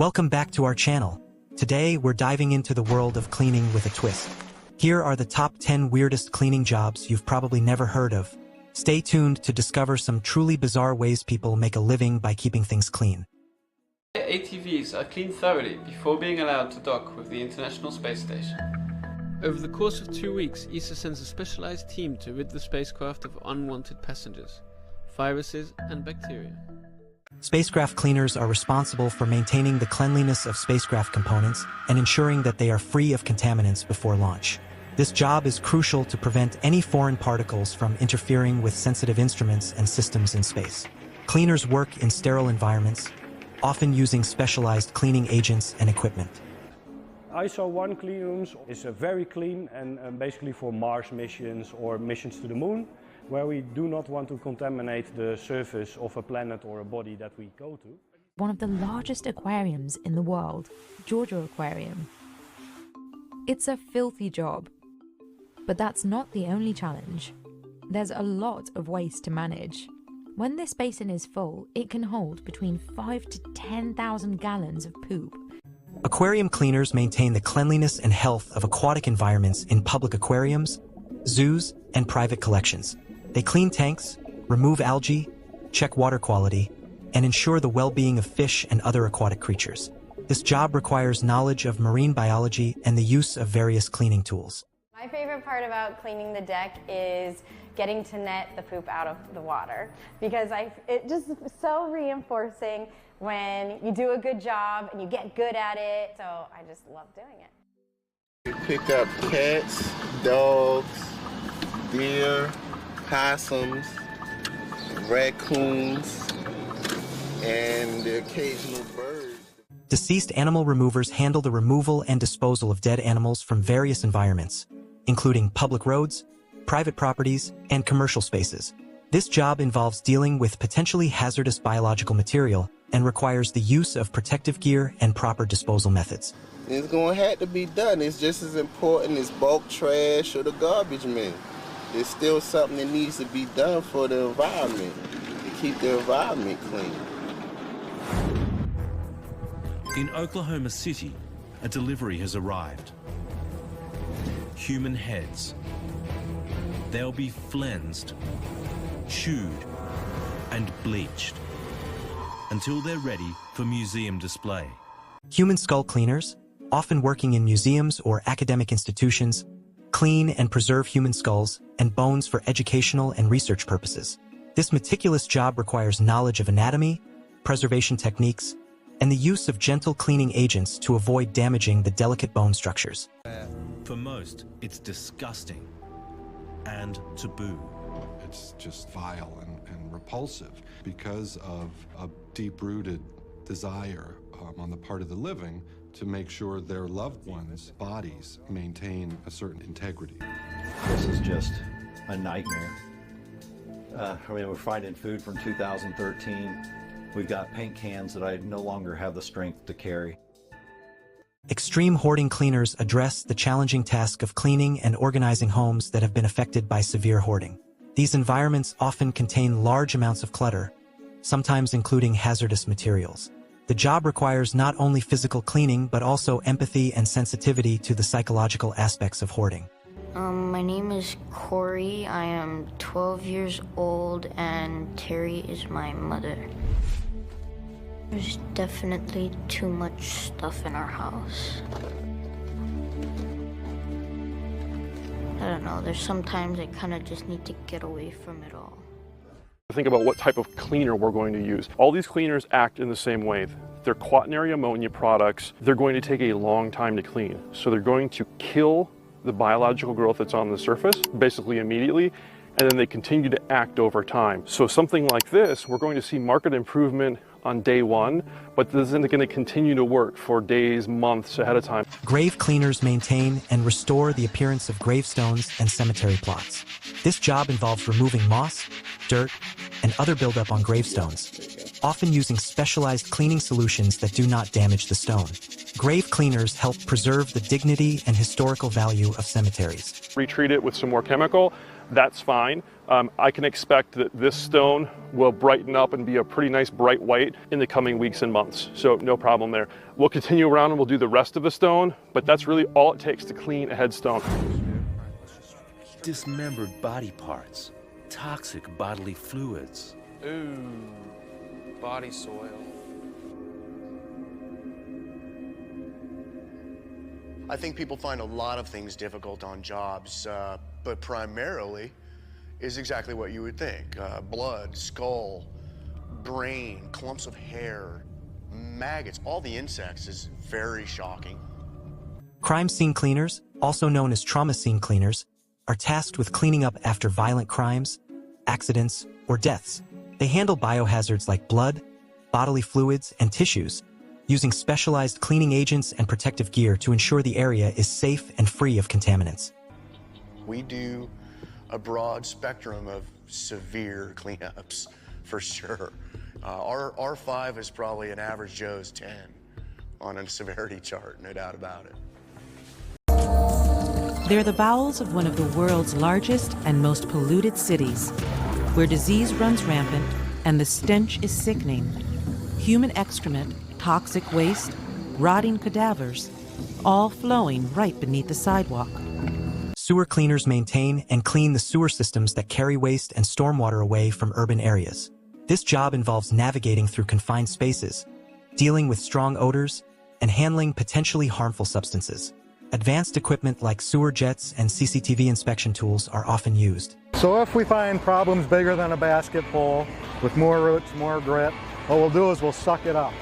Welcome back to our channel. Today, we're diving into the world of cleaning with a twist. Here are the top 10 weirdest cleaning jobs you've probably never heard of. Stay tuned to discover some truly bizarre ways people make a living by keeping things clean. ATVs are cleaned thoroughly before being allowed to dock with the International Space Station. Over the course of 2 weeks, ESA sends a specialized team to rid the spacecraft of unwanted passengers, viruses and bacteria. Spacecraft cleaners are responsible for maintaining the cleanliness of spacecraft components and ensuring that they are free of contaminants before launch. This job is crucial to prevent any foreign particles from interfering with sensitive instruments and systems in space. Cleaners work in sterile environments, often using specialized cleaning agents and equipment. ISO 1 clean rooms is very clean and basically for Mars missions or missions to the moon, where we do not want to contaminate the surface of a planet or a body that we go to. One of the largest aquariums in the world, Georgia Aquarium. It's a filthy job, but that's not the only challenge. There's a lot of waste to manage. When this basin is full, it can hold between 5,000 to 10,000 gallons of poop. Aquarium cleaners maintain the cleanliness and health of aquatic environments in public aquariums, zoos, and private collections. They clean tanks, remove algae, check water quality, and ensure the well-being of fish and other aquatic creatures. This job requires knowledge of marine biology and the use of various cleaning tools. My favorite part about cleaning the deck is getting to net the poop out of the water, because it just is so reinforcing when you do a good job and you get good at it, so I just love doing it. We pick up cats, dogs, deer, possums, raccoons, and the occasional birds. Deceased animal removers handle the removal and disposal of dead animals from various environments, including public roads, private properties, and commercial spaces. This job involves dealing with potentially hazardous biological material and requires the use of protective gear and proper disposal methods. It's going to have to be done. It's just as important as bulk trash or the garbage man. It's still something that needs to be done for the environment, to keep the environment clean. In Oklahoma City, a delivery has arrived. Human heads. They'll be flensed, chewed, and bleached until they're ready for museum display. Human skull cleaners, often working in museums or academic institutions, clean and preserve human skulls and bones for educational and research purposes. This meticulous job requires knowledge of anatomy, preservation techniques, and the use of gentle cleaning agents to avoid damaging the delicate bone structures. For most, it's disgusting and taboo. It's just vile and repulsive because of a deep-rooted desire on the part of the living to make sure their loved ones' bodies maintain a certain integrity. This is just a nightmare. We're finding food from 2013. We've got paint cans that I no longer have the strength to carry. Extreme hoarding cleaners address the challenging task of cleaning and organizing homes that have been affected by severe hoarding. These environments often contain large amounts of clutter, sometimes including hazardous materials. The job requires not only physical cleaning, but also empathy and sensitivity to the psychological aspects of hoarding. My name is Corey. I am 12 years old, and Terry is my mother. There's definitely too much stuff in our house. I don't know, there's sometimes I kind of just need to get away from it all. Think about what type of cleaner we're going to use. All these cleaners act in the same way. They're quaternary ammonia products. They're going to take a long time to clean. So they're going to kill the biological growth that's on the surface, basically immediately, and then they continue to act over time. So something like this, we're going to see market improvement on day one, but this isn't going to continue to work for days, months ahead of time. Grave cleaners maintain and restore the appearance of gravestones and cemetery plots. This job involves removing moss, dirt, and other buildup on gravestones, often using specialized cleaning solutions that do not damage the stone. Grave cleaners help preserve the dignity and historical value of cemeteries. Retreat it with some more chemical, that's fine. I can expect that this stone will brighten up and be a pretty nice bright white in the coming weeks and months, so no problem there. We'll continue around and we'll do the rest of the stone, but that's really all it takes to clean a headstone. Dismembered body parts, toxic bodily fluids. Ooh, body soil. I think people find a lot of things difficult on jobs, but primarily is exactly what you would think. Blood, skull, brain, clumps of hair, maggots, all the insects is very shocking. Crime scene cleaners, also known as trauma scene cleaners, are tasked with cleaning up after violent crimes, accidents, or deaths. They handle biohazards like blood, bodily fluids, and tissues, using specialized cleaning agents and protective gear to ensure the area is safe and free of contaminants. We do a broad spectrum of severe cleanups, for sure. Our R5 is probably an average Joe's 10 on a severity chart, no doubt about it. They're the bowels of one of the world's largest and most polluted cities, where disease runs rampant and the stench is sickening. Human excrement, toxic waste, rotting cadavers, all flowing right beneath the sidewalk. Sewer cleaners maintain and clean the sewer systems that carry waste and stormwater away from urban areas. This job involves navigating through confined spaces, dealing with strong odors, and handling potentially harmful substances. Advanced equipment like sewer jets and CCTV inspection tools are often used. So if we find problems bigger than a basketful with more roots, more grit, what we'll do is we'll suck it up.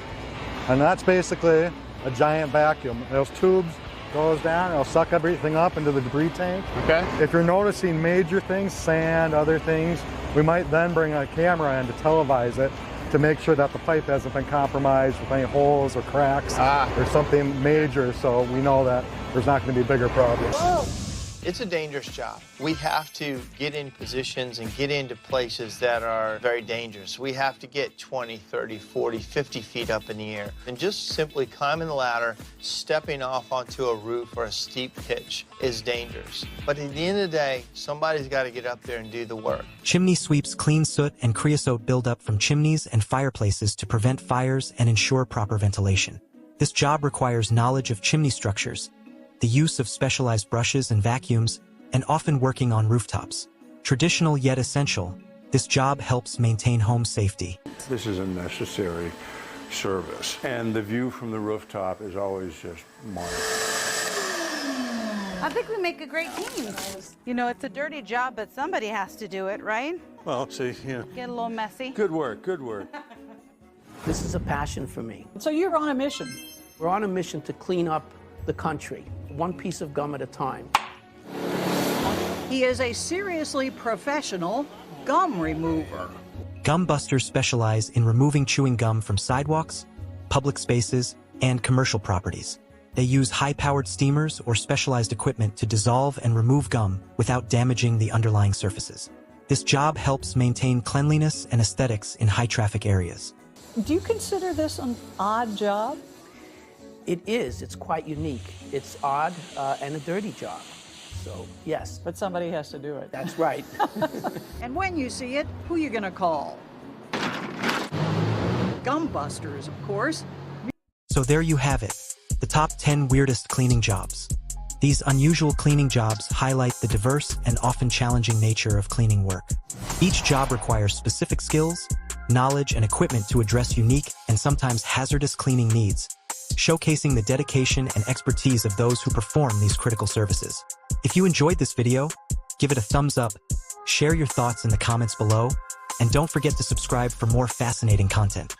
And that's basically a giant vacuum. Those tubes goes down, it'll suck everything up into the debris tank. Okay. If you're noticing major things, sand, other things, we might then bring a camera in to televise it to make sure that the pipe hasn't been compromised with any holes or cracks or something major, so we know that there's not going to be bigger problems. It's a dangerous job. We have to get in positions and get into places that are very dangerous. We have to get 20, 30, 40, 50 feet up in the air. And just simply climbing the ladder, stepping off onto a roof or a steep pitch is dangerous. But at the end of the day, somebody's got to get up there and do the work. Chimney sweeps clean soot and creosote buildup from chimneys and fireplaces to prevent fires and ensure proper ventilation. This job requires knowledge of chimney structures, the use of specialized brushes and vacuums, and often working on rooftops. Traditional yet essential, this job helps maintain home safety. This is a necessary service, and the view from the rooftop is always just marvelous. I think we make a great team. You know, it's a dirty job, but somebody has to do it, right? Well, see, Get a little messy. good work, good work. This is a passion for me. So you're on a mission. We're on a mission to clean up the country, one piece of gum at a time. He is a seriously professional gum remover. Gum busters specialize in removing chewing gum from sidewalks, public spaces, and commercial properties. They use high-powered steamers or specialized equipment to dissolve and remove gum without damaging the underlying surfaces. This job helps maintain cleanliness and aesthetics in high-traffic areas. Do you consider this an odd job? It is. It's quite unique. It's odd and a dirty job. So, yes. But somebody has to do it. That's right. And when you see it, who are you going to call? Gum busters, of course. So there you have it, the top 10 weirdest cleaning jobs. These unusual cleaning jobs highlight the diverse and often challenging nature of cleaning work. Each job requires specific skills, knowledge, and equipment to address unique and sometimes hazardous cleaning needs, showcasing the dedication and expertise of those who perform these critical services. If you enjoyed this video, give it a thumbs up, share your thoughts in the comments below, and don't forget to subscribe for more fascinating content.